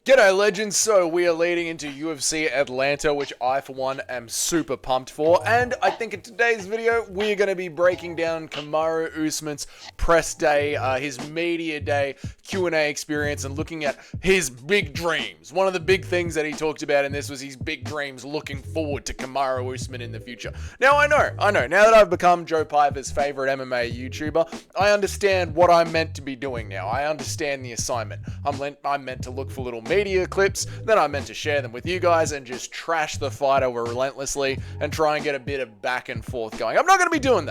G'day legends, so we are leading into UFC Atlanta, which I for one am super pumped for, and I think in today's video we're going to be breaking down Kamaru Usman's press day, his media day Q&A experience, and looking at his big dreams. One of the big things that he talked about in this was his big dreams looking forward to Kamaru Usman in the future. Now I know, now that I've become Joe Piper's favorite MMA YouTuber, I understand what I'm meant to be doing now. I understand the assignment. I'm meant to look for little media clips, then I'm meant to share them with you guys and just trash the fighter relentlessly and try and get a bit of back and forth going. I'm not going to be doing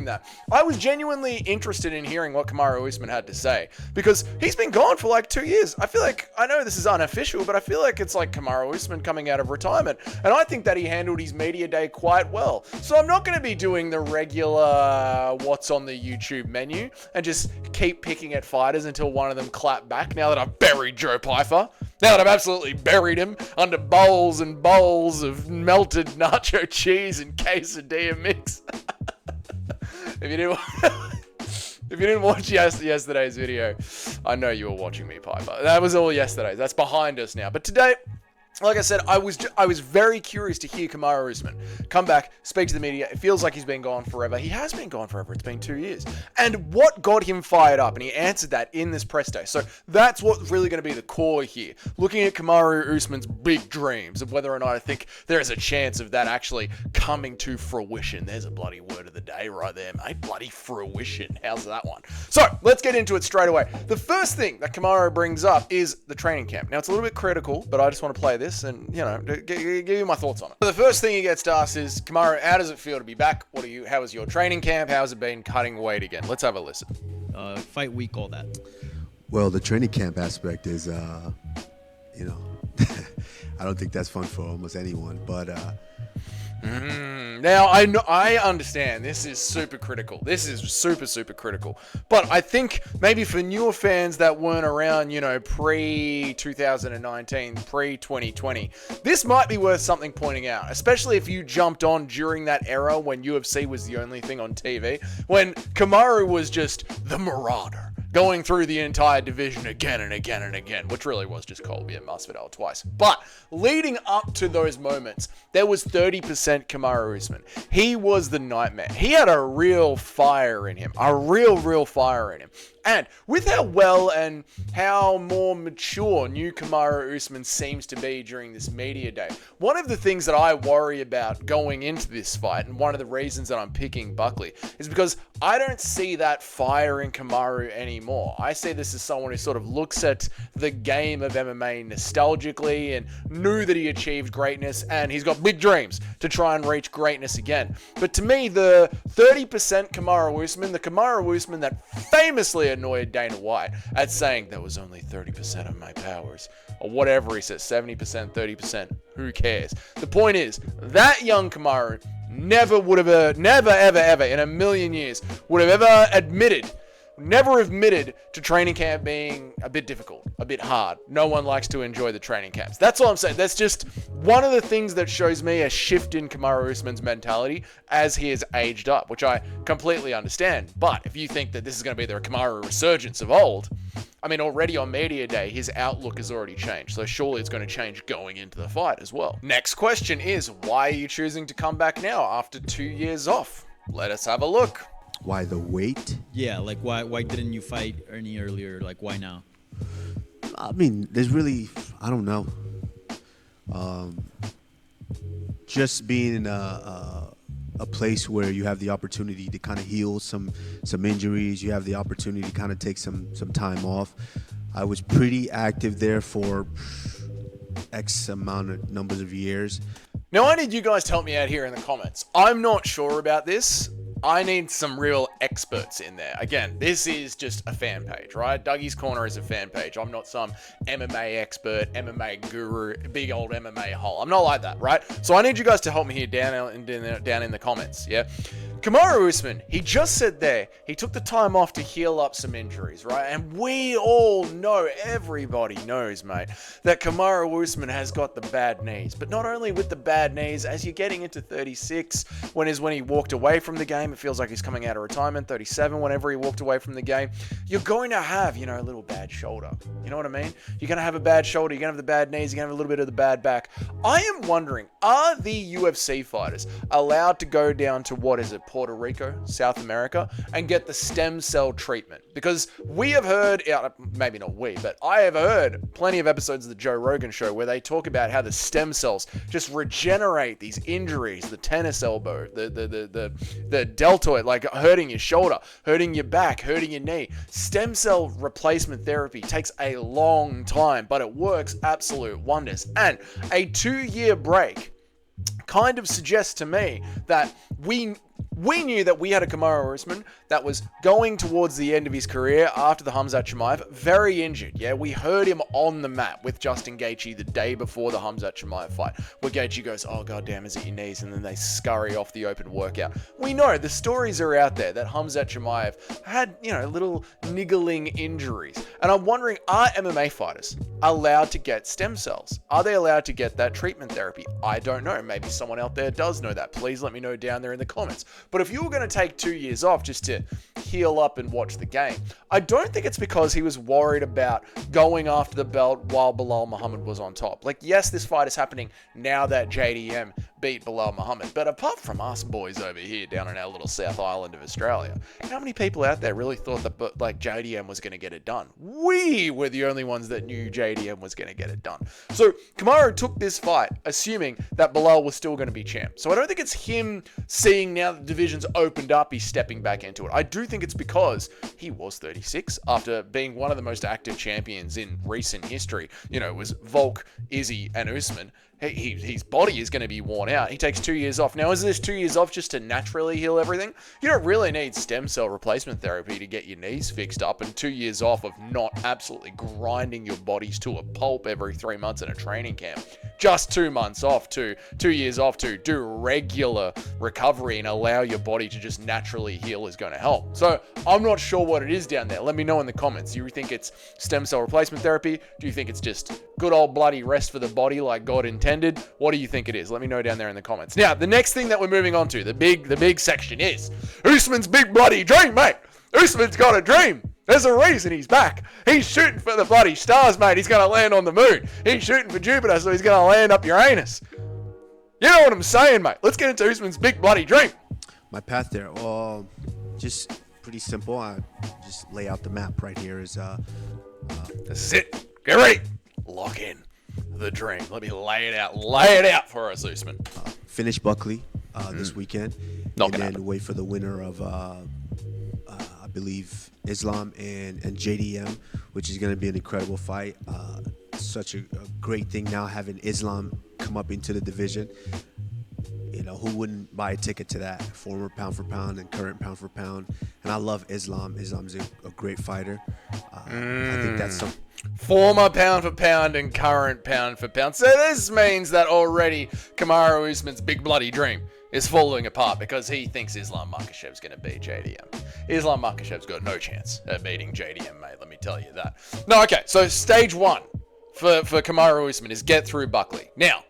that. I was genuinely interested in hearing what Kamaru Usman had to say because he's been gone for like 2 years. I feel like, I know this is unofficial, but I feel like it's like Kamaru Usman coming out of retirement, and I think that he handled his media day quite well. So I'm not going to be doing the regular what's on the YouTube menu and just keep picking at fighters until one of them clap back now that I've buried Joe Piper. Now that I've absolutely buried him under bowls and bowls of melted nacho cheese and quesadilla mix. If you didn't watch yesterday's video, I know you were watching me, Piper. That was all yesterday. That's behind us now. But today, like I said, I was very curious to hear Kamaru Usman come back, speak to the media. It feels like he's been gone forever. He has been gone forever. It's been 2 years. And what got him fired up? And he answered that in this press day. So that's what's really going to be the core here. Looking at Kamaru Usman's big dreams of whether or not I think there is a chance of that actually coming to fruition. There's a bloody word of the day right there, mate. Bloody fruition. How's that one? So let's get into it straight away. The first thing that Kamaru brings up is the training camp. Now, it's a little bit critical, but I just want to play this and, you know, give you my thoughts on it. So the first thing he gets to ask is, Kamaru, how does it feel to be back? How was your training camp? How has it been cutting weight again? Let's have a listen. Fight week, all that. Well, the training camp aspect is, you know, I don't think that's fun for almost anyone, but Now, I understand this is super critical. This is super critical. But I think maybe for newer fans that weren't around, you know, pre-2019, pre-2020, this might be worth something pointing out, especially if you jumped on during that era when UFC was the only thing on TV, when Kamaru was just the Marauder, going through the entire division again and again and again, which really was just Colby and Masvidal twice. But leading up to those moments, there was 30% Kamaru Usman. He was the nightmare. He had a real fire in him, a real fire in him. And with how well and how more mature new Kamaru Usman seems to be during this media day, one of the things that I worry about going into this fight, and one of the reasons that I'm picking Buckley, is because I don't see that fire in Kamaru anymore. I see this as someone who sort of looks at the game of MMA nostalgically and knew that he achieved greatness, and he's got big dreams to try and reach greatness again. But to me, the 30% Kamaru Usman, the Kamaru Usman that famously annoyed Dana White at saying there was only 30% of my powers, or whatever he says, 70%, 30%, who cares? The point is, that young Kamaru never ever in a million years would have ever never admitted to training camp being a bit difficult, a bit hard. No one likes to enjoy the training camps. That's all I'm saying. That's just one of the things that shows me a shift in Kamaru Usman's mentality as he has aged up, which I completely understand. But if you think that this is going to be the Kamaru resurgence of old, I mean, already on media day, his outlook has already changed. So surely it's going to change going into the fight as well. Next question is, why are you choosing to come back now after 2 years off? Let us have a look. why the wait? Yeah, like why didn't you fight any earlier? Like why now? I mean, there's really, I don't know. Just being in a place where you have the opportunity to kind of heal some injuries, you have the opportunity to kind of take some time off. I was pretty active there for X amount of numbers of years. Now, I need you guys to help me out here in the comments. I'm not sure about this. I need some real experts in there. Again, this is just a fan page, right? Dougie's Corner is a fan page. I'm not some MMA expert, MMA guru, big old MMA hole. I'm not like that, right? So I need you guys to help me here down in the comments, yeah? Kamaru Usman, he just said there, he took the time off to heal up some injuries, right? And we all know, everybody knows, mate, that Kamaru Usman has got the bad knees. But not only with the bad knees, as you're getting into 36, when he walked away from the game, it feels like he's coming out of retirement, 37, whenever he walked away from the game, you're going to have, a little bad shoulder. You know what I mean? You're going to have a bad shoulder, you're going to have the bad knees, you're going to have a little bit of the bad back. I am wondering, are the UFC fighters allowed to go down to, what is it, Puerto Rico, South America, and get the stem cell treatment? Because we have heard, maybe not we, but I have heard plenty of episodes of the Joe Rogan show where they talk about how the stem cells just regenerate these injuries, the tennis elbow, the deltoid, like hurting your shoulder, hurting your back, hurting your knee. Stem cell replacement therapy takes a long time, but it works absolute wonders. And a 2-year break kind of suggests to me that we knew that we had a Kamaru Usman that was going towards the end of his career after the Khamzat Chimaev, very injured. Yeah, we heard him on the map with Justin Gaethje the day before the Khamzat Chimaev fight, where Gaethje goes, "Oh goddamn, is it your knees?" and then they scurry off the open workout. We know the stories are out there that Khamzat Chimaev had, little niggling injuries, and I'm wondering, are MMA fighters allowed to get stem cells? Are they allowed to get that treatment therapy? I don't know. Maybe someone out there does know that. Please let me know down there in the comments. But if you were going to take 2 years off just to heal up and watch the game, I don't think it's because he was worried about going after the belt while Belal Muhammad was on top. Like, yes, this fight is happening now that JDM beat Belal Muhammad, but apart from us boys over here down on our little South Island of Australia, how many people out there really thought that JDM was going to get it done? We were the only ones that knew JDM was going to get it done. So Kamaru took this fight assuming that Belal was still going to be champ. So I don't think it's him seeing now that the division's opened up, he's stepping back into it. I do think it's because he was 36 after being one of the most active champions in recent history. It was Volk, Izzy, and Usman. His body is going to be worn out. He takes 2 years off. Now, is this 2 years off just to naturally heal everything? You don't really need stem cell replacement therapy to get your knees fixed up, and 2 years off of not absolutely grinding your bodies to a pulp every 3 months in a training camp. Just 2 months off to 2 years off to do regular recovery and allow your body to just naturally heal is going to help. So I'm not sure what it is down there. Let me know in the comments. Do you think it's stem cell replacement therapy? Do you think it's just good old bloody rest for the body like God intended? What do you think it is? Let me know down there in the comments. Now, the next thing that we're moving on to, the big section is Usman's big bloody dream, mate. Usman's got a dream. There's a reason he's back. He's shooting for the bloody stars, mate. He's going to land on the moon. He's shooting for Jupiter, so he's going to land up Uranus. You know what I'm saying, mate? Let's get into Usman's big bloody dream. My path there, well, just pretty simple. I just lay out the map right here. This is it. Get ready. Lock in the dream. Let me lay it out. Lay it out for us, Usman. Finish Buckley this weekend. Not and gonna then happen. wait for the winner of, I believe, Islam and JDM, which is going to be an incredible fight. Such a great thing now having Islam come up into the division. Who wouldn't buy a ticket to that? Former pound for pound and current pound for pound. And I love Islam. Islam's a great fighter. I think that's some. Former pound for pound and current pound for pound. So this means that already Kamaru Usman's big bloody dream is falling apart because he thinks Islam Makhachev's going to beat JDM. Islam Makhachev's got no chance at beating JDM, mate. Let me tell you that. No, okay. So stage one for Kamaru Usman is get through Buckley. Now,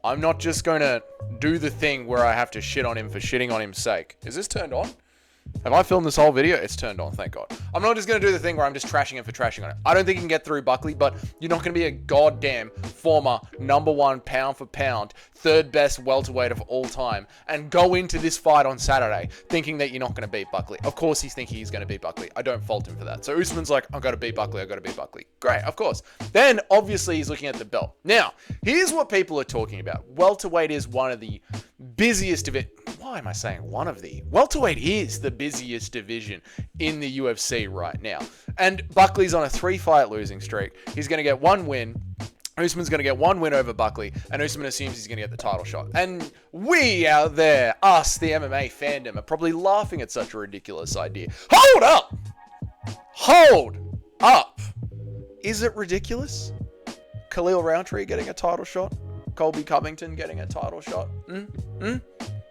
I'm not just going to do the thing where I have to shit on him for shitting on his sake. Is this turned on? Have I filmed this whole video? It's turned on, thank God. I'm not just going to do the thing where I'm just trashing him for trashing on it. I don't think he can get through Buckley, but you're not going to be a goddamn former #1 pound for pound, third best welterweight of all time, and go into this fight on Saturday thinking that you're not going to beat Buckley. Of course he's thinking he's going to beat Buckley. I don't fault him for that. So Usman's like, I've got to beat Buckley, I've got to beat Buckley. Great, of course. Then, obviously, he's looking at the belt. Now, here's what people are talking about. Welterweight is one of the busiest of it. Why am I saying one of the? Welterweight is the busiest division in the UFC right now. And Buckley's on a 3-fight losing streak. He's going to get one win. Usman's going to get one win over Buckley, and Usman assumes he's going to get the title shot. And we out there, us, the MMA fandom, are probably laughing at such a ridiculous idea. Hold up! Hold up! Is it ridiculous? Khalil Roundtree getting a title shot? Colby Covington getting a title shot?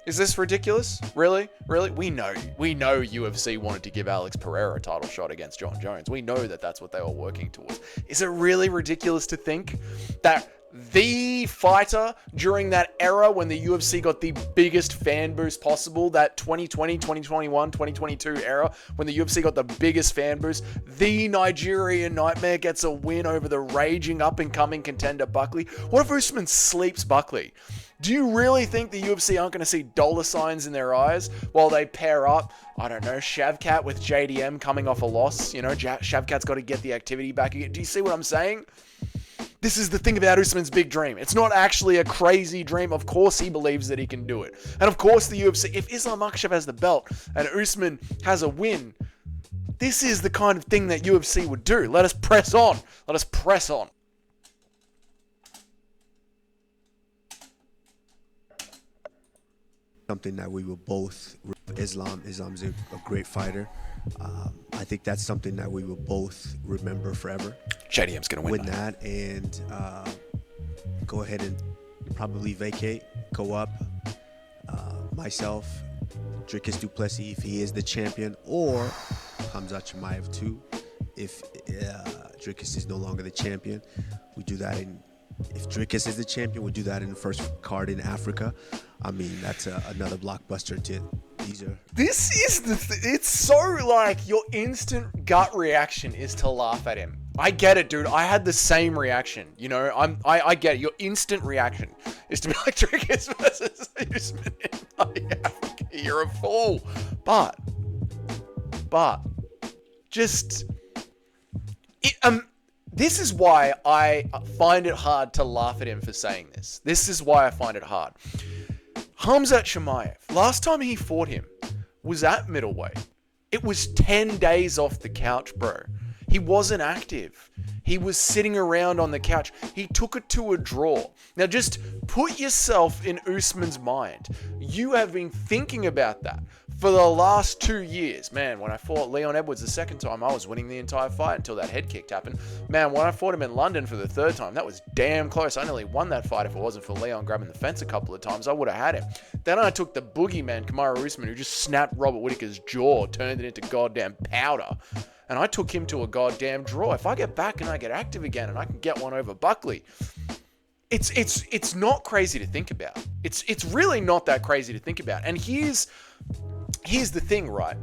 Is this ridiculous? Really? Really? We know UFC wanted to give Alex Pereira a title shot against John Jones. We know that that's what they were working towards. Is it really ridiculous to think that the fighter during that era when the UFC got the biggest fan boost possible, that 2020, 2021, 2022 era, when the UFC got the biggest fan boost, the Nigerian Nightmare gets a win over the raging up-and-coming contender Buckley? What if Usman sleeps Buckley? Do you really think the UFC aren't going to see dollar signs in their eyes while they pair up, I don't know, Shavkat with JDM coming off a loss? You know, Shavkat's got to get the activity back again. Do you see what I'm saying? This is the thing about Usman's big dream. It's not actually a crazy dream. Of course he believes that he can do it. And of course the UFC, if Islam Makhachev has the belt and Usman has a win, this is the kind of thing that UFC would do. Let us press on. Let us press on. Something that we will both, Islam's a great fighter. I think that's something that we will both remember forever. JDM's going to win that and go ahead and probably vacate, go up. Myself, Dricus du Plessis, if he is the champion, or Khamzat Chimaev too, if Dricus is no longer the champion. We do that if Dricus is the champion, we'll do that in the first card in Africa. I mean, that's another blockbuster to This is it's so like your instant gut reaction is to laugh at him. I get it, dude. I had the same reaction. You know, I get it. Your instant reaction is to be like Dricus versus Usman in Africa. You're a fool. But just this is why I find it hard to laugh at him for saying this. This is why I find it hard. Khamzat Chimaev, last time he fought him was at middleweight. It was 10 days off the couch, bro. He wasn't active. He was sitting around on the couch. He took it to a draw. Now just put yourself in Usman's mind. You have been thinking about that for the last 2 years. Man, when I fought Leon Edwards the second time, I was winning the entire fight until that head kick happened. Man, when I fought him in London for the third time, that was damn close. I nearly won that fight. If it wasn't for Leon grabbing the fence a couple of times, I would have had him. Then I took the boogeyman, Kamaru Usman, who just snapped Robert Whittaker's jaw, turned it into goddamn powder. And I took him to a goddamn draw. If I get back and I get active again and I can get one over Buckley, it's not crazy to think about. It's really not that crazy to think about. And here's the thing, right?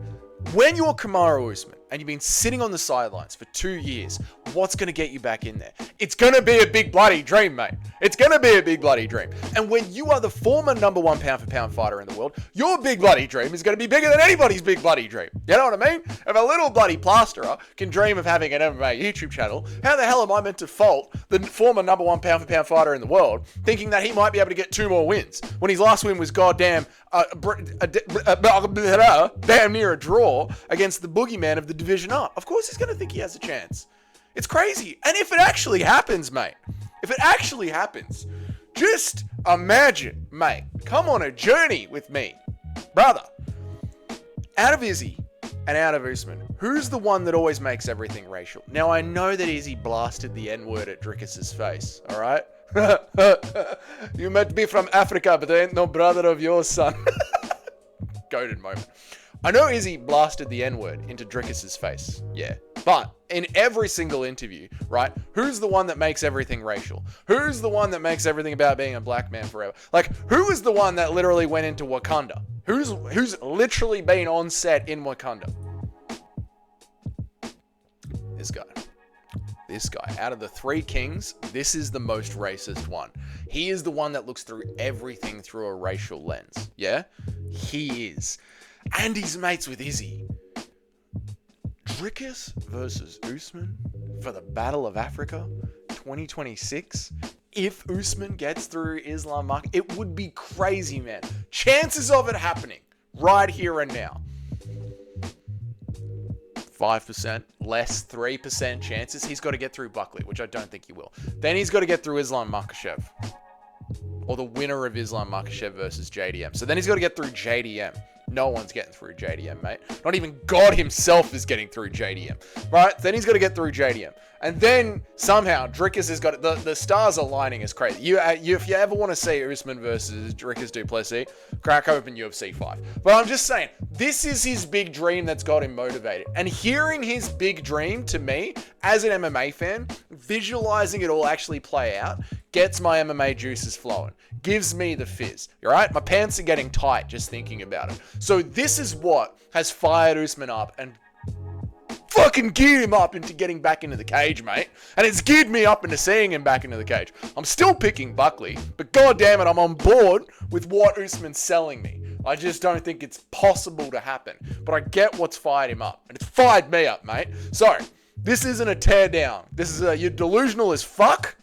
When you're Kamaru Usman and you've been sitting on the sidelines for 2 years, what's going to get you back in there? It's going to be a big bloody dream, mate. It's going to be a big bloody dream. And when you are the former #1 pound-for-pound fighter in the world, your big bloody dream is going to be bigger than anybody's big bloody dream. You know what I mean? If a little bloody plasterer can dream of having an MMA YouTube channel, how the hell am I meant to fault the former #1 pound-for-pound fighter in the world, thinking that he might be able to get 2 more wins when his last win was goddamn damn near a draw against the boogeyman of the division up? Of course he's going to think he has a chance. It's crazy. And if it actually happens, mate, if it actually happens, just imagine, mate, come on a journey with me. Brother, out of Izzy and out of Usman, who's the one that always makes everything racial? Now, I know that Izzy blasted the N-word at Dricus's face, all right? You might be from Africa, but I ain't no brother of yours, son. Goated moment. I know Izzy blasted the N-word into Dricus's face, yeah. But in every single interview, right, who's the one that makes everything racial? Who's the one that makes everything about being a black man forever? Like, who is the one that literally went into Wakanda? Who's literally been on set in Wakanda? This guy. This guy. Out of the 3 kings, this is the most racist one. He is the one that looks through everything through a racial lens. Yeah? He is. And he's mates with Izzy. Dricus versus Usman for the Battle of Africa 2026. If Usman gets through Islam Makhachev, it would be crazy, man. Chances of it happening right here and now. 5%, less 3% chances. He's got to get through Buckley, which I don't think he will. Then he's got to get through Islam Makhachev. Or the winner of Islam Makhachev versus JDM. So then he's got to get through JDM. No one's getting through JDM, mate. Not even God himself is getting through JDM, right? Then he's got to get through JDM. And then somehow Dricus has got the stars aligning as crazy. If you ever want to see Usman versus Dricus du Plessis, crack open UFC 5. But I'm just saying, this is his big dream that's got him motivated. And hearing his big dream, to me, as an MMA fan, visualizing it all actually play out, gets my MMA juices flowing. Gives me the fizz, all right? My pants are getting tight just thinking about it. So this is what has fired Usman up and fucking geared him up into getting back into the cage, mate. And it's geared me up into seeing him back into the cage. I'm still picking Buckley, but god damn it, I'm on board with what Usman's selling me. I just don't think it's possible to happen. But I get what's fired him up. And it's fired me up, mate. So, this isn't a tear down. This is you're delusional as fuck,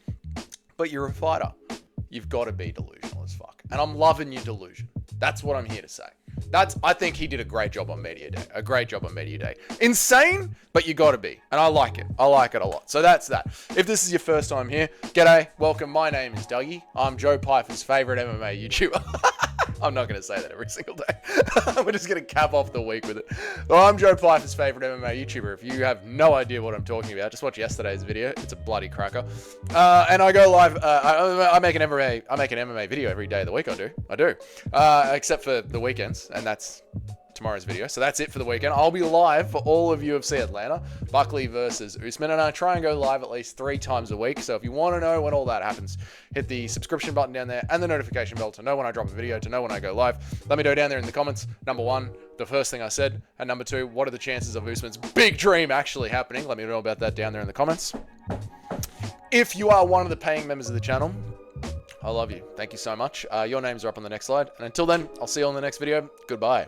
but you're a fighter. You've got to be delusional as fuck. And I'm loving your delusion. That's what I'm here to say. I think he did a great job on Media Day. A great job on Media Day. Insane, but you gotta be. And I like it. I like it a lot. So that's that. If this is your first time here, g'day, welcome. My name is Dougie. I'm Joe Piper's favorite MMA YouTuber. I'm not going to say that every single day. We're just going to cap off the week with it. Well, I'm Joe Piper's favorite MMA YouTuber. If you have no idea what I'm talking about, just watch yesterday's video. It's a bloody cracker. And I go live. I make an MMA video every day of the week. I do. Except for the weekends, and that's tomorrow's video. So that's it for the weekend. I'll be live for all of UFC Atlanta, Buckley versus Usman, and I try and go live at least 3 times a week. So if you want to know when all that happens, hit the subscription button down there and the notification bell to know when I drop a video, to know when I go live. Let me know down there in the comments. Number 1, the first thing I said, and number 2, what are the chances of Usman's big dream actually happening? Let me know about that down there in the comments. If you are one of the paying members of the channel, I love you. Thank you so much. Your names are up on the next slide. And until then, I'll see you on the next video. Goodbye.